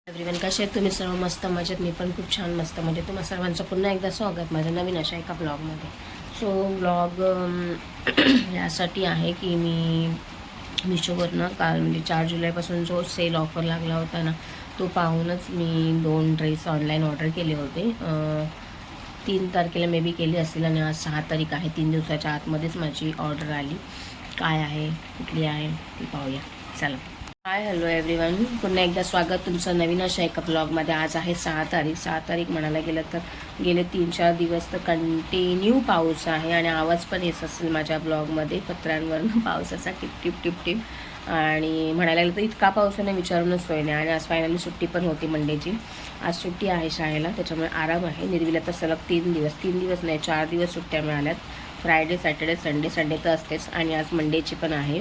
Everyone, कसे आहेत तुम्ही सर्व? मस्त मजेत. मी पण खूप छान मस्त मजेत. तुम्हा सर्वांचं पुन्हा एकदा स्वागत माझ्या नवीन अशा एका ब्लॉगमध्ये. सो ब्लॉग यासाठी आहे की मी मिशोवरनं काल म्हणजे 4 जुलैपासून जो सेल ऑफर लागला होता ना, तो पाहूनच मी 2 ड्रेस ऑनलाईन ऑर्डर केले होते. 3 तारखेला मे बी केली असतील आणि आज 6 तारीख आहे. 3 दिवसाच्या आतमध्येच माझी ऑर्डर आली. काय आहे, कुठली आहे ती पाहूया. चला. हाय, हॅलो एव्हरीवन, पुन्हा एकदा स्वागत तुमचं नवीन अशा एका ब्लॉगमध्ये. आज आहे 6 तारीख म्हणायला गेलं तर गेले 3-4 दिवस तर कंटिन्यू पाऊस आहे आणि आवाज पण येत असेल माझ्या ब्लॉगमध्ये पत्रांवरनं पावसाचा टिप टिप टिप टिप. आणि म्हणायला गेलं तर इतका पाऊस आहे विचारूनच सोय नाही. आणि आज फायनली सुट्टी पण होती मंडेची. आज सुट्टी आहे शाळेला, त्याच्यामुळे आराम आहे. निर्वीला तर सलग 3 दिवस नाही 4 दिवस सुट्ट्या मिळाल्यात. फ्रायडे, सॅटर्डे, संडे तर असतेच आणि आज मंडेची पण आहे.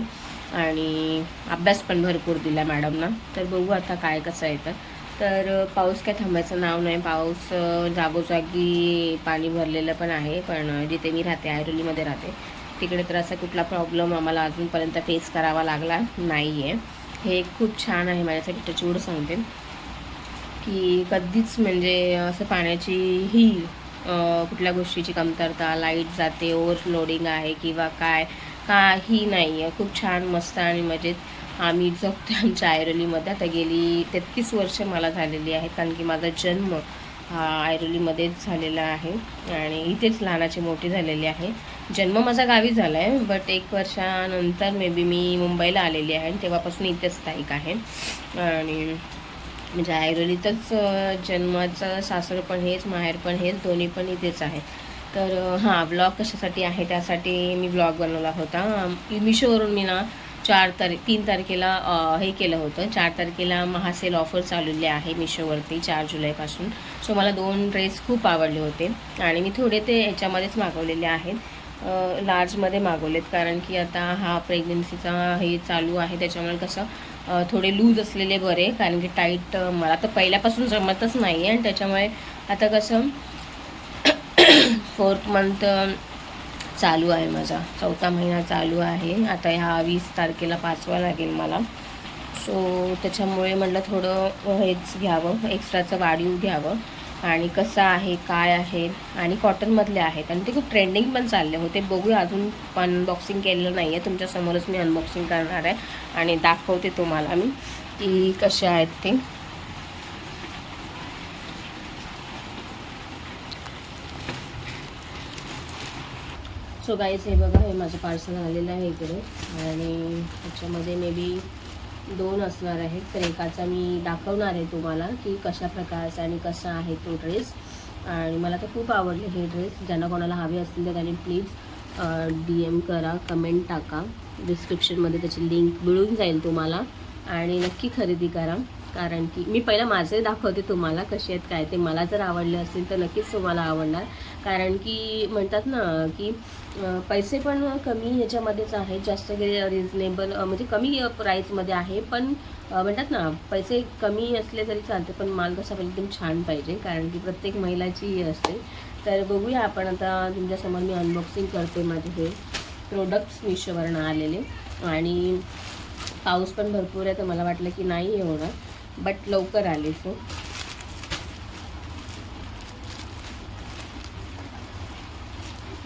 आणि अभ्यास पण भरपूर दिला मॅडमना. तर बघू आता काय कसं येतं. तर पाऊस काय थांबायचं नाव नाही. पाऊस जागोजागी पाणी भरलेलं पण आहे. पण जिथे मी राहते, ऐरोलीमध्ये राहते, तिकडे तर असा कुठला प्रॉब्लेम आम्हाला अजूनपर्यंत फेस करावा लागला नाही आहे. हे खूप छान आहे माझ्यासाठी. टचवूड सांगते की कधीच म्हणजे असं पाण्याची ही कुठल्या गोष्टीची कमतरता, लाईट जाते, ओव्हरलोडिंग आहे किंवा काय काही नाही आहे. खूप छान मस्त आणि मजेत आम्ही जगतो आमच्या ऐरोलीमध्ये. आता गेली 33 वर्ष मला झालेली आहेत, कारण की माझा जन्म हा ऐरोलीमध्येच झालेला आहे आणि इथेच लहानाची मोठी झालेली आहे. जन्म माझा गावी झाला आहे, बट 1 वर्षानंतर मे बी मी मुंबईला आलेली आहे आणि तेव्हापासून इथेच स्थायिक आहे. आणि म्हणजे ऐरोलीतच जन्माचं सासर पण हेच, माहेर पण हेच, दोन्ही पण इथेच आहे. तर हां, ब्लॉग कशासाठी आहे त्यासाठी मी ब्लॉग बनवला होता. मिशोवरून मी ना 3 तारखेला हे केलं होतं. 4 तारखेला महासेल ऑफर चालवले आहे मिशोवरती 4 जुलैपासून. सो मला 2 ड्रेस खूप आवडले होते आणि मी थोडे ते ह्याच्यामध्येच मागवलेले आहेत, लार्जमध्ये मागवलेत. कारण की आता हा प्रेग्नन्सीचा हे चालू आहे, त्याच्यामुळे कसं थोडे लूज असलेले बरे. कारण की टाईट मला तर पहिल्यापासून जमतच नाही आहे आणि त्याच्यामुळे आता कसं 4th मंथ चालू आहे माझा, 4था महिना चालू आहे. आता ह्या 20 तारखेला 5वा लागेल मला. सो त्याच्यामुळे म्हटलं थोडं हेच घ्यावं, एक्स्ट्राचं वाढीव घ्यावं. आणि कसं आहे, काय आहे, आणि कॉटनमधले आहेत आणि ते खूप ट्रेंडिंग पण चालले होते. बघूया, अजून अनबॉक्सिंग केलेलं नाही आहे. तुमच्यासमोरच मी अनबॉक्सिंग करणार आहे आणि दाखवते तुम्हाला मी की कसे आहेत ते. सो गाईज, हे बघा, हे माझं पार्सल आलेलं आहे इकडे आणि त्याच्यामध्ये मे बी 2 असणार आहेत. तर एकाचा मी दाखवणार आहे तुम्हाला की कशा प्रकारचा आणि कसा आहे तो ड्रेस. आणि मला तर खूप आवडले हे ड्रेस. ज्यांना कोणाला हवे असतील तर त्यांनी प्लीज DM करा, कमेंट टाका. डिस्क्रिप्शनमध्ये त्याची लिंक मिळून जाईल तुम्हाला आणि नक्की खरेदी करा. कारण की मी पहिला माझे दाखवते तुम्हाला कसे आहेत काय ते. मला जर आवडले असतील तर नक्कीच तुम्हाला आवडणार. कारण की म्हणतात ना की पैसे पण कमी ह्याच्यामध्येच आहेत, जास्त रिजनेबल म्हणजे कमी प्राईसमध्ये आहे. पण म्हणतात ना, पैसे कमी असले तरी चालते, पण माल कसा पाहिजे एकदम छान पाहिजे, कारण की प्रत्येक महिलाची असते. तर बघूया आपण. आता तुमच्यासमोर मी अनबॉक्सिंग करते माझे हे प्रोडक्ट्स मिशोवरनं आलेले. आणि पाऊस पण भरपूर आहे, तर मला वाटलं की नाही होणार, बट लवकर आले. सो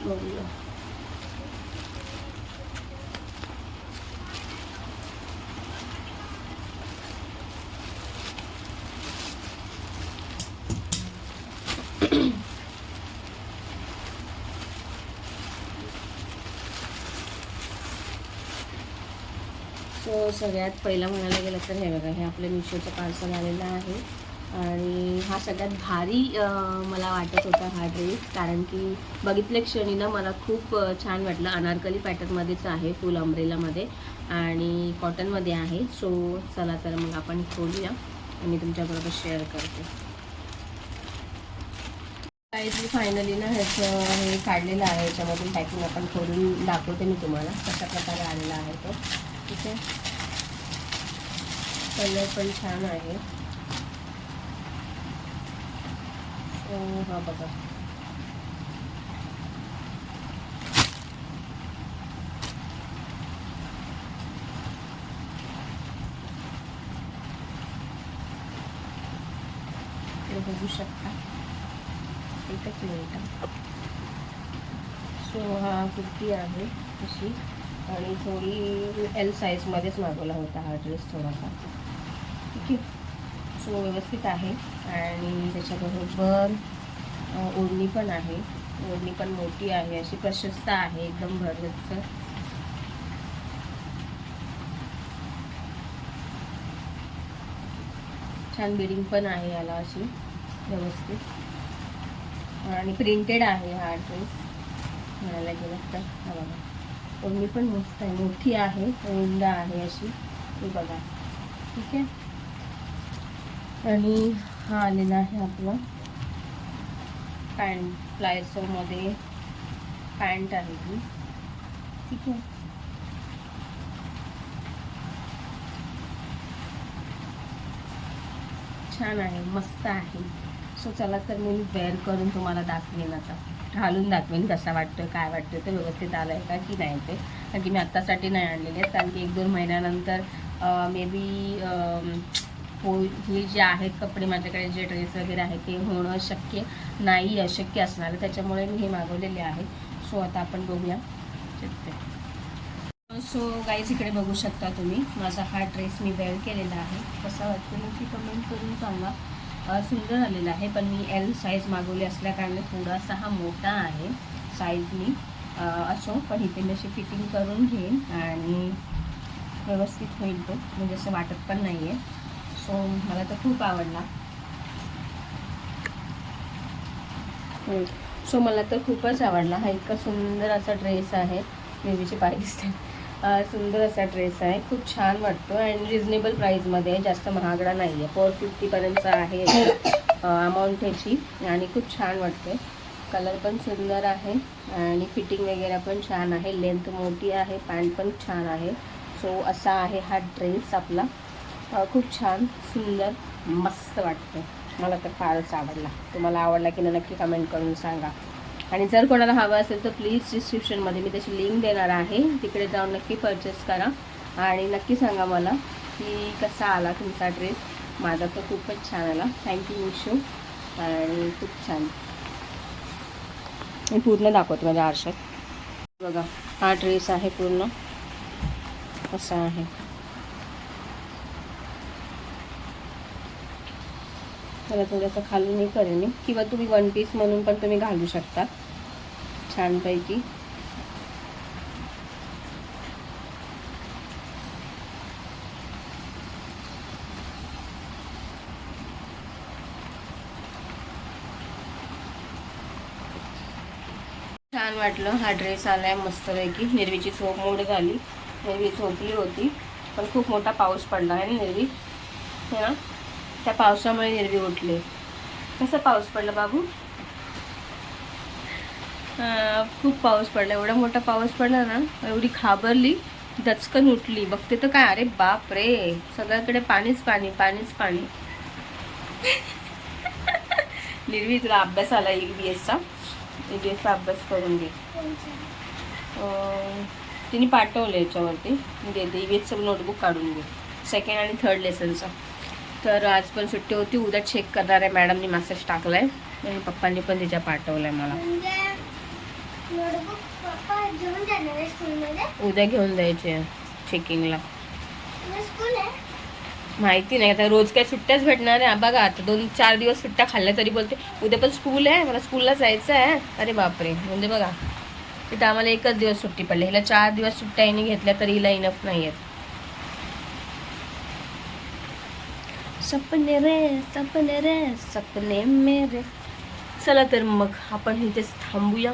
बघूया. सो सगळ्यात पहिला म्हणायला गेलं तर हे बघा, हे आपलं मिशोचं पार्सल आलेलं आहे. आणि हा सगळ्यात भारी मला वाटत होता हा ड्रेस, कारण की बघितल्या क्षणी ना मला खूप छान वाटलं. अनारकली पॅटर्नमध्येच आहे, फुल अम्ब्रेलामध्ये आणि कॉटनमध्ये आहे. सो चला तर मग आपण खोलूया आणि तुमच्याबरोबर शेअर करते. काहीच मी फायनली ना ह्याचं हे काढलेलं आहे, ह्याच्यामधून पॅकिंग आपण खोलून दाखवते मी तुम्हाला कशा प्रकारे आलेला आहे तो. ठीक आहे, कलर पण छान आहे. हा बघा, ते बघू शकता. एकच मिनिट. सो हा कुर्ती आहे अशी, आणि थोडी एल साईजमध्येच मागवला होता हा ड्रेस थोडासा. ठीक आहे. सो व्यवस्थित आहे. आणि त्याच्याबरोबर ओढणी पण आहे. ओढणी पण मोठी आहे, अशी प्रशस्त आहे, एकदम भरगच्च. छान बिडिंग पण आहे याला अशी व्यवस्थित, आणि प्रिंटेड आहे हा ड्रेस म्हणायला गेलं तर. हा बघा, ओढणी पण मस्त आहे, मोठी आहे, रुंद आहे अशी, हे बघा. ठीक आहे. आणि हा आलेला आहे आपला पॅन्ट, प्लायसोमध्ये पॅन्ट आहे ती. ठीक आहे. छान आहे, मस्त आहे. सो चला तर मी वेअर करून तुम्हाला दाखवेन, आता घालून दाखवेन कसा वाटतोय, काय वाटतोय, तर व्यवस्थित आलं आहे का की नाही ते. कारण की मी आत्तासाठी नाही आणलेले आहेत, कारण की 1-2 महिन्यानंतर मे बी हे जे आहेत कपडे माझ्याकडे, जे ड्रेस वगैरे आहे ते होणं शक्य नाही, अशक्य असणार आहे. त्याच्यामुळे मी हे मागवलेले आहे. सो आता आपण बघूया. सो गाईज, इकडे बघू शकता तुम्ही माझा हा ड्रेस मी वेअर केलेला आहे. कसा वाटतो नक्की कमेंट करून सांगा. सुंदर आलेला आहे, पण मी एल साईज मागवली असल्याकारणे थोडासा हा मोठा आहे साईजनी. असो, पण इथे मी अशी फिटिंग करून घेईन आणि व्यवस्थित होईल तो, म्हणजे असं वाटत पण नाही आहे. सो मला तर खूप आवडला. सो मला तर खूपच आवडला. हा इतका सुंदर असा ड्रेस आहे. नेहमीची पाय दिसते. सुंदर असा ड्रेस आहे, खूप छान वाटतो आणि रिजनेबल प्राईजमध्ये आहे, जास्त महागडा नाही आहे. 450पर्यंत आहे अमाऊंट ह्याची, आणि खूप छान वाटते. कलर पण सुंदर आहे आणि फिटिंग वगैरे पण छान आहे. लेंथ मोठी आहे, पॅन्ट पण छान आहे. सो असा आहे हा ड्रेस आपला. खूप छान, सुंदर, मस्त वाटतं. मला तर फारच आवडला. तुम्हाला आवडला की नक्की कमेंट करून सांगा. आणि जर कोणाला हवं असेल तर प्लीज डिस्क्रिप्शनमध्ये मी त्याची लिंक देणार आहे, तिकडे जाऊन नक्की परचेस करा आणि नक्की सांगा मला की कसा आला तुमचा ड्रेस. माझा तर खूपच छान आला. थँक्यू मिशू. आणि खूप छान. मी पूर्ण दाखवते माझ्या आरशात. बघा, हा ड्रेस आहे पूर्ण असा आहे. त्याला थोडंसं खालून हे करेन मी, किंवा तुम्ही 1 पीस म्हणून पण तुम्ही घालू शकता छानपैकी. छान वाटलं. हा ड्रेस आलाय मस्तपैकी. निर्वीची झोप मोड झाली. निर्वी झोपली होती, पण खूप मोठा पाऊस पडला आहे ना निर्वी, है ना. त्या पावसामुळे निर्वी उठले. कसा पाऊस पडला बाबू? खूप पाऊस पडला. एवढा मोठा पाऊस पडला ना, एवढी घाबरली, दचकन उठली. बघते तर काय, अरे बाप रे, सगळ्याकडे पाणीच पाणी, पाणीच पाणी. निर्वी, तुला अभ्यास आला EVSचा अभ्यास करून घे. तिने पाठवलं याच्यावरती, देते EVSचं नोटबुक काढून घे, 2nd आणि 3rd लेसनचा. तर आज पण सुट्टी होती, उद्या चेक करणार आहे मॅडमनी मेसेज टाकलाय आणि पप्पांनी पण तिच्या पाठवलंय मला. उद्या घेऊन जायचे चेकिंगला. माहिती नाही, आता रोज काय सुट्ट्याच भेटणार आहे. बघा, आता 2-4 दिवस सुट्ट्या खाल्ल्या तरी बोलते उद्या पण स्कूल आहे, मला स्कूलला जायचं आहे. अरे बापरे, म्हणजे बघा, तिथं आम्हाला 1च दिवस सुट्टी पडली. हिला 4 दिवस सुट्ट्या हिने घेतल्या तरी हिला इनफ नाही आहेत. सपने रे सपने रे सपने मेरे. चला तर मग आपण इथेच थांबूया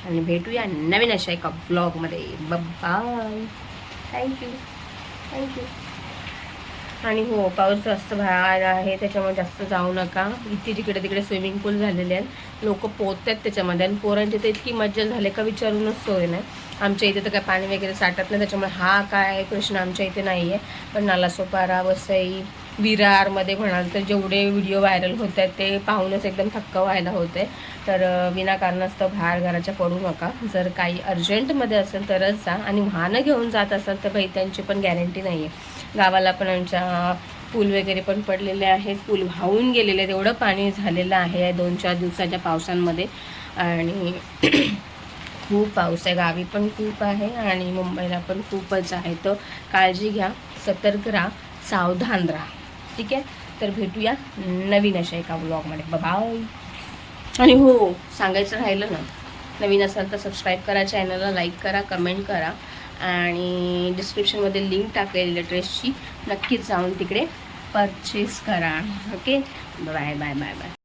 आणि भेटूया नवीन अशा एका ब्लॉगमध्ये. बाय. थँक्यू. आणि हो, पाऊस जास्त बाहेर आहे, त्याच्यामुळे जास्त जाऊ नका. इथे जिकडे तिकडे स्विमिंग पूल झालेले आहेत, लोक पोहतात त्याच्यामध्ये, आणि पोरांची तर इतकी मज्जा झाली का विचारूनच सोय नाही. आमच्या इथे तर काय पाणी वगैरे साठत नाही, त्याच्यामुळे हा काय प्रश्न आमच्या इथे नाही आहे. पण नालासोपारा, वसई, विरारमध्ये म्हणाल तर जेवढे व्हिडिओ व्हायरल होत आहेत ते पाहूनच एकदम थक्क व्हायला होते. तर विनाकारणास्तव बाहेर घराच्या पडू नका. जर काही अर्जंटमध्ये असेल तरच जा, आणि वाहनं घेऊन जात असाल तर बाई त्यांची पण गॅरंटी नाही आहे. गावाला पण आमच्या पूल वगैरे पण पडलेले आहेत, पूल वाहून गेलेले आहेत, एवढं पाणी झालेलं आहे 2-4 दिवसाच्या पावसांमध्ये. आणि खूप पाऊस आहे, गावी पण खूप आहे आणि मुंबईला पण खूपच आहे. तर काळजी घ्या, सतर्क राहा, सावधान राहा. ठीक आहे, तर भेटूया नवीन अशा एका व्लॉगमध्ये. बाय. आणि हो, सांगायचं राहिलं ना, नवीन असाल तर सबस्क्राईब करा, चॅनलला लाईक करा, कमेंट करा आणि डिस्क्रिप्शनमध्ये लिंक टाकलेली ड्रेसची, नक्कीच जाऊन तिकडे परचेस करा. Okay, bye bye bye bye.